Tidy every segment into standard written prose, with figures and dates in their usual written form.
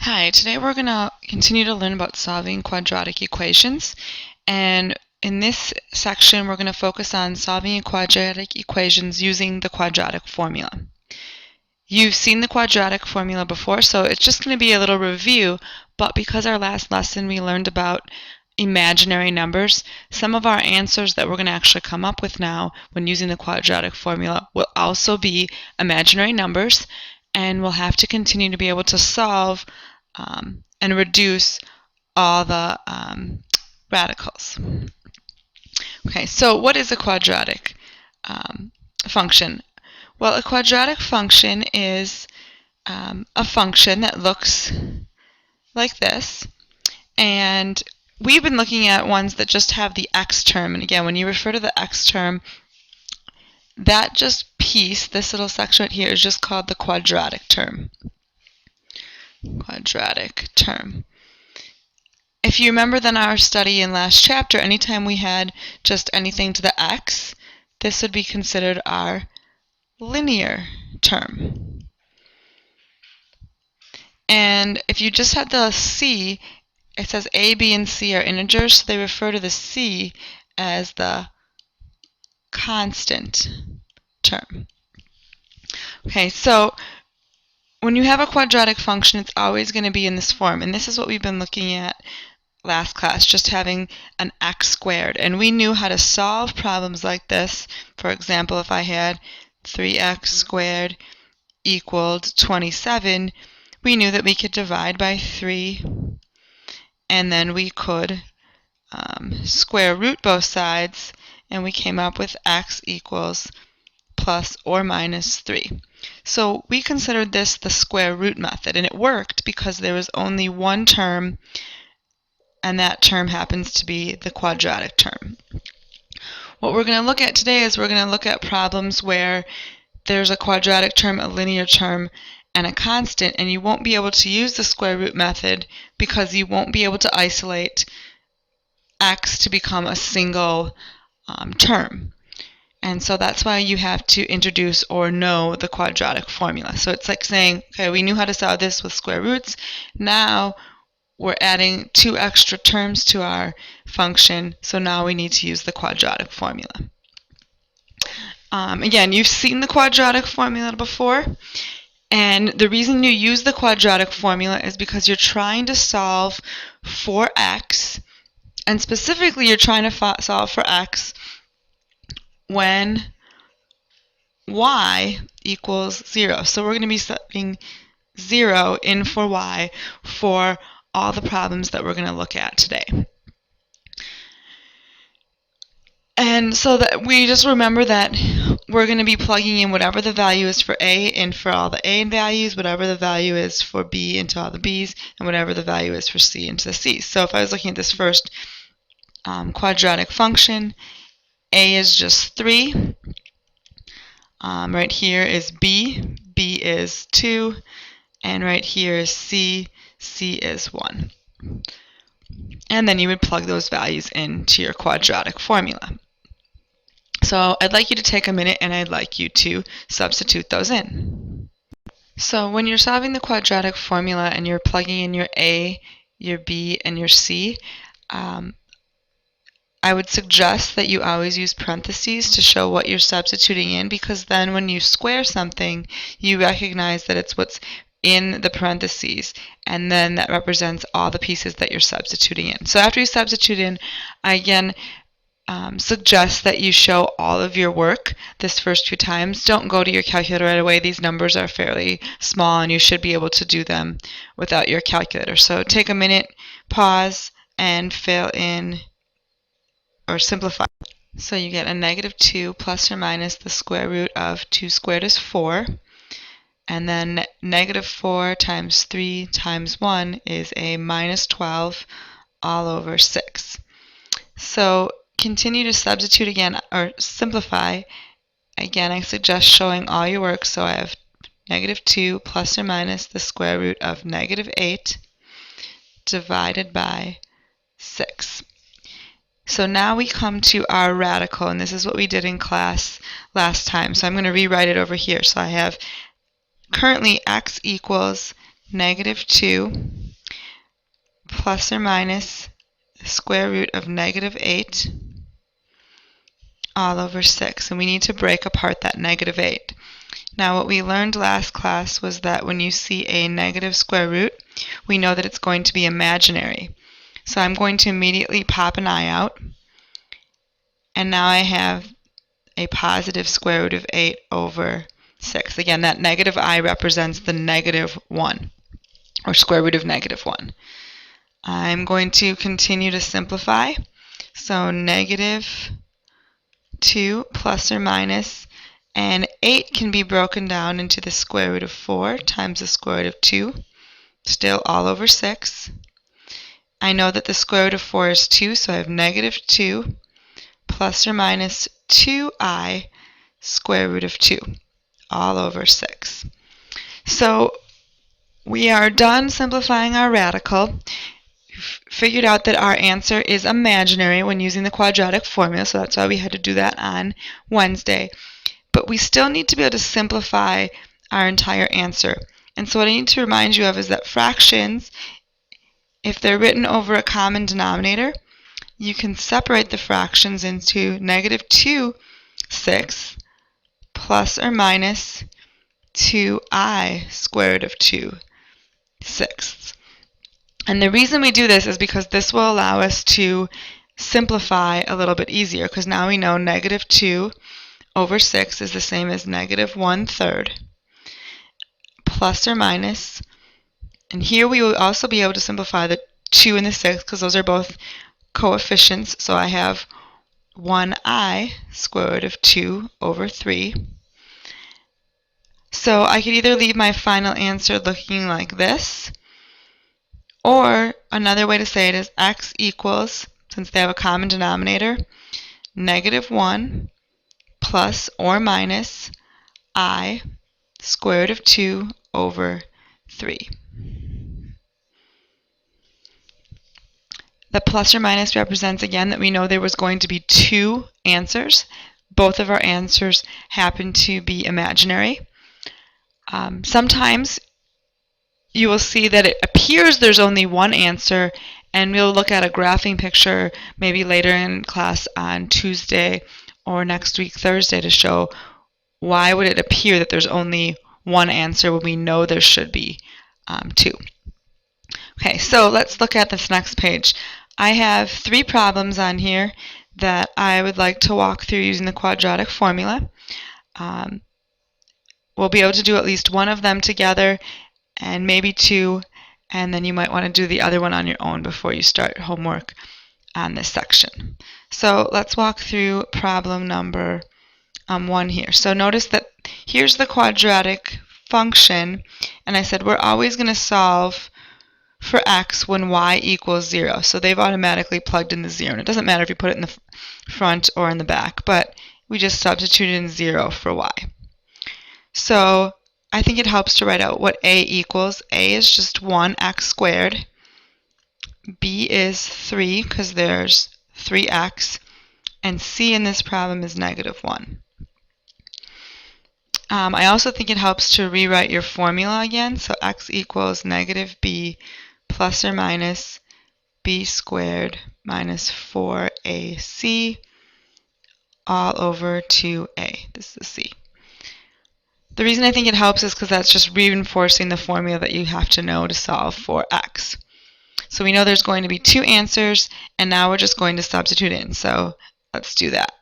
Hi, today we're going to continue to learn about solving quadratic equations. And in this section, we're going to focus on solving quadratic equations using the quadratic formula. You've seen the quadratic formula before, so it's just going to be a little review, but because our last lesson we learned about imaginary numbers, some of our answers that we're going to actually come up with now when using the quadratic formula will also be imaginary numbers, and we'll have to continue to be able to solve and reduce all the radicals. Okay, so what is a quadratic function? Well, a quadratic function is a function that looks like this, and we've been looking at ones that just have the x term. And again, when you refer to the x term, that just piece, this little section right here, is just called the quadratic term. Quadratic term. If you remember then our study in last chapter, anytime we had just anything to the x, this would be considered our linear term. And if you just had the c, it says a, b, and c are integers, so they refer to the c as the constant term. Okay, so when you have a quadratic function, it's always going to be in this form, and this is what we've been looking at last class, just having an x squared. And we knew how to solve problems like this. For example, if I had 3x squared equaled 27, we knew that we could divide by 3, and then we could square root both sides, and we came up with x equals plus or minus 3. So we considered this the square root method, and it worked because there was only one term, and that term happens to be the quadratic term. What we're going to look at today is we're going to look at problems where there's a quadratic term, a linear term, and a constant, and you won't be able to use the square root method because you won't be able to isolate x to become a single term. And so that's why you have to introduce or know the quadratic formula. So it's like saying, okay, we knew how to solve this with square roots. Now we're adding 2 extra terms to our function, so now we need to use the quadratic formula. Again, you've seen the quadratic formula before, and the reason you use the quadratic formula is because you're trying to solve for x, and specifically you're trying to solve for x when y equals 0. So we're going to be setting 0 in for y for all the problems that we're going to look at today. And so that we just remember that we're going to be plugging in whatever the value is for a and for all the a values, whatever the value is for b into all the b's, and whatever the value is for c into the c's. So if I was looking at this first quadratic function, a is just 3. Right here is b, b is 2, and right here is c, c is 1. And then you would plug those values into your quadratic formula. So I'd like you to take a minute and I'd like you to substitute those in. So when you're solving the quadratic formula and you're plugging in your a, your b, and your c, I would suggest that you always use parentheses to show what you're substituting in, because then when you square something, you recognize that it's what's in the parentheses, and then that represents all the pieces that you're substituting in. So after you substitute in, I again suggest that you show all of your work this first few times. Don't go to your calculator right away. These numbers are fairly small, and you should be able to do them without your calculator. So take a minute, pause, and fill in or simplify. So you get a negative 2 plus or minus the square root of 2 squared is 4. And then negative 4 times 3 times 1 is a minus 12 all over 6. So continue to substitute again, or simplify. Again, I suggest showing all your work. So I have negative 2 plus or minus the square root of negative 8 divided by 6. So now we come to our radical, and this is what we did in class last time. So I'm going to rewrite it over here. So I have currently x equals negative 2 plus or minus the square root of negative 8 all over 6. And we need to break apart that negative 8. Now what we learned last class was that when you see a negative square root, we know that it's going to be imaginary. So I'm going to immediately pop an I out, and now I have a positive square root of 8 over 6. Again, that negative I represents the negative 1, or square root of negative 1. I'm going to continue to simplify. So negative 2 plus or minus, and 8 can be broken down into the square root of 4 times the square root of 2, still all over 6. I know that the square root of 4 is 2, so I have negative 2 plus or minus 2i square root of 2, all over 6. So we are done simplifying our radical. Figured out that our answer is imaginary when using the quadratic formula, so that's why we had to do that on Wednesday. But we still need to be able to simplify our entire answer. And so what I need to remind you of is that fractions, if they're written over a common denominator, you can separate the fractions into negative 2 sixths plus or minus 2i square root of 2 sixths. And the reason we do this is because this will allow us to simplify a little bit easier, because now we know negative 2 over 6 is the same as negative 1/3 plus or minus, and here we will also be able to simplify the 2 and the 6 because those are both coefficients, so I have 1i square root of 2 over 3. So I could either leave my final answer looking like this, or another way to say it is x equals, since they have a common denominator, negative 1 plus or minus I square root of 2 over 3. The plus or minus represents, again, that we know there was going to be two answers. Both of our answers happen to be imaginary. Sometimes you will see that it appears there's only one answer, and we'll look at a graphing picture maybe later in class on Tuesday or next week Thursday to show why would it appear that there's only one answer when we know there should be two. Okay, so let's look at this next page. I have 3 problems on here that I would like to walk through using the quadratic formula. We'll be able to do at least one of them together and maybe 2, and then you might want to do the other one on your own before you start homework on this section. So let's walk through problem number 1 here. So notice that here's the quadratic function, and I said we're always going to solve for x when y equals 0. So they've automatically plugged in the 0. And it doesn't matter if you put it in the front or in the back, but we just substituted in 0 for y. So I think it helps to write out what a equals. A is just 1x squared. B is 3 because there's 3x. And c in this problem is negative 1. I also think it helps to rewrite your formula again. So x equals negative b plus or minus b squared minus 4ac all over 2a. This is c. The reason I think it helps is because that's just reinforcing the formula that you have to know to solve for x. So we know there's going to be 2 answers, and now we're just going to substitute in. So let's do that.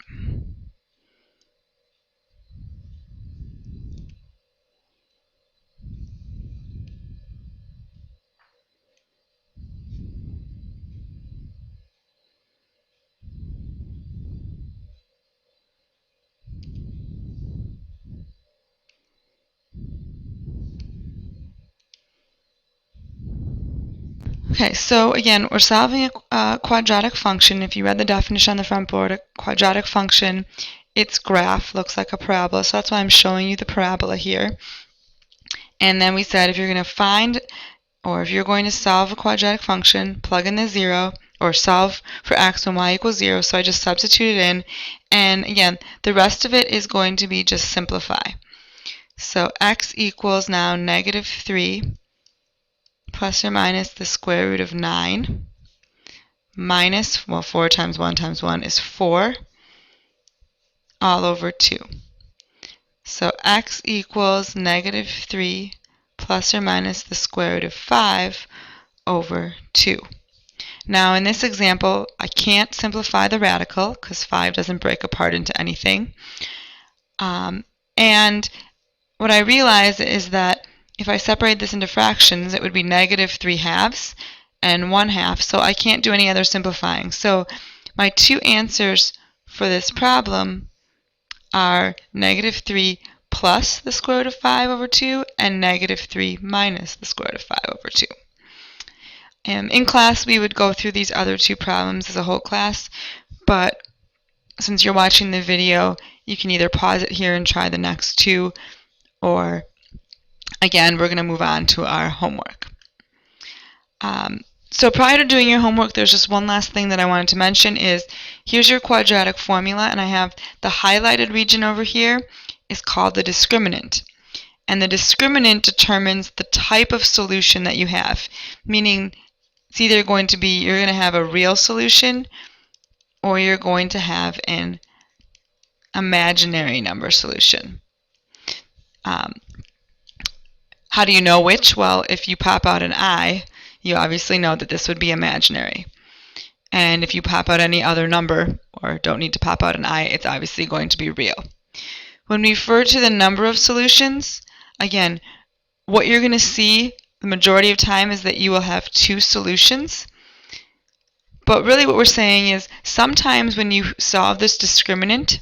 Okay, so again, we're solving a quadratic function. If you read the definition on the front board, a quadratic function, its graph looks like a parabola. So that's why I'm showing you the parabola here. And then we said if you're going to find, or if you're going to solve a quadratic function, plug in the 0, or solve for x when y equals 0. So I just substituted in. And again, the rest of it is going to be just simplify. So x equals now negative 3 plus or minus the square root of 9 minus, well, 4 times 1 is 4, all over 2. So x equals negative 3 plus or minus the square root of 5 over 2. Now in this example, I can't simplify the radical because 5 doesn't break apart into anything. And what I realize is that if I separate this into fractions, it would be negative 3 halves and 1 half, so I can't do any other simplifying. So my two answers for this problem are negative 3 plus the square root of 5 over 2 and negative 3 minus the square root of 5 over 2. In class, we would go through these other two problems as a whole class, but since you're watching the video, you can either pause it here and try the next two, or again, we're going to move on to our homework. So prior to doing your homework, there's just one last thing that I wanted to mention is here's your quadratic formula, and I have the highlighted region over here is called the discriminant. And the discriminant determines the type of solution that you have, meaning it's either going to be you're going to have a real solution or you're going to have an imaginary number solution. How do you know which? Well, if you pop out an I, you obviously know that this would be imaginary. And if you pop out any other number, or don't need to pop out an I, it's obviously going to be real. When we refer to the number of solutions, again, what you're going to see the majority of time is that you will have two solutions. But really what we're saying is sometimes when you solve this discriminant,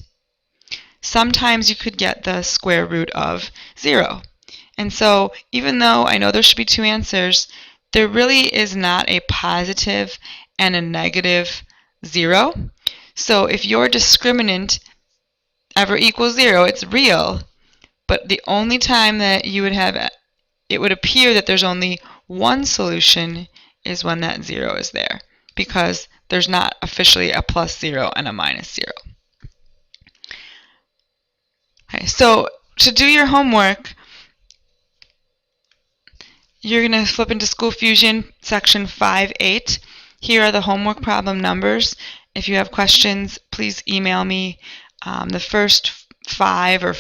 sometimes you could get the square root of 0. And so even though I know there should be two answers, there really is not a positive and a negative 0. So if your discriminant ever equals 0, it's real, but the only time that you would have it would appear that there's only one solution is when that 0 is there, because there's not officially a plus 0 and a minus 0. Okay, so to do your homework, you're going to flip into School Fusion section 5.8. Here are the homework problem numbers. If you have questions, please email me. The first 5 or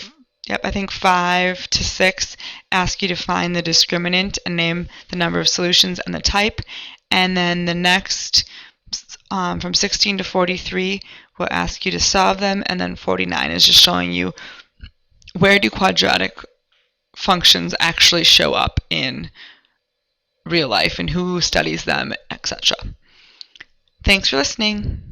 I think 5 to 6 ask you to find the discriminant and name the number of solutions and the type. And then the next, from 16 to 43, will ask you to solve them. And then 49 is just showing you where do quadratic functions actually show up in real life and who studies them, etc. Thanks for listening.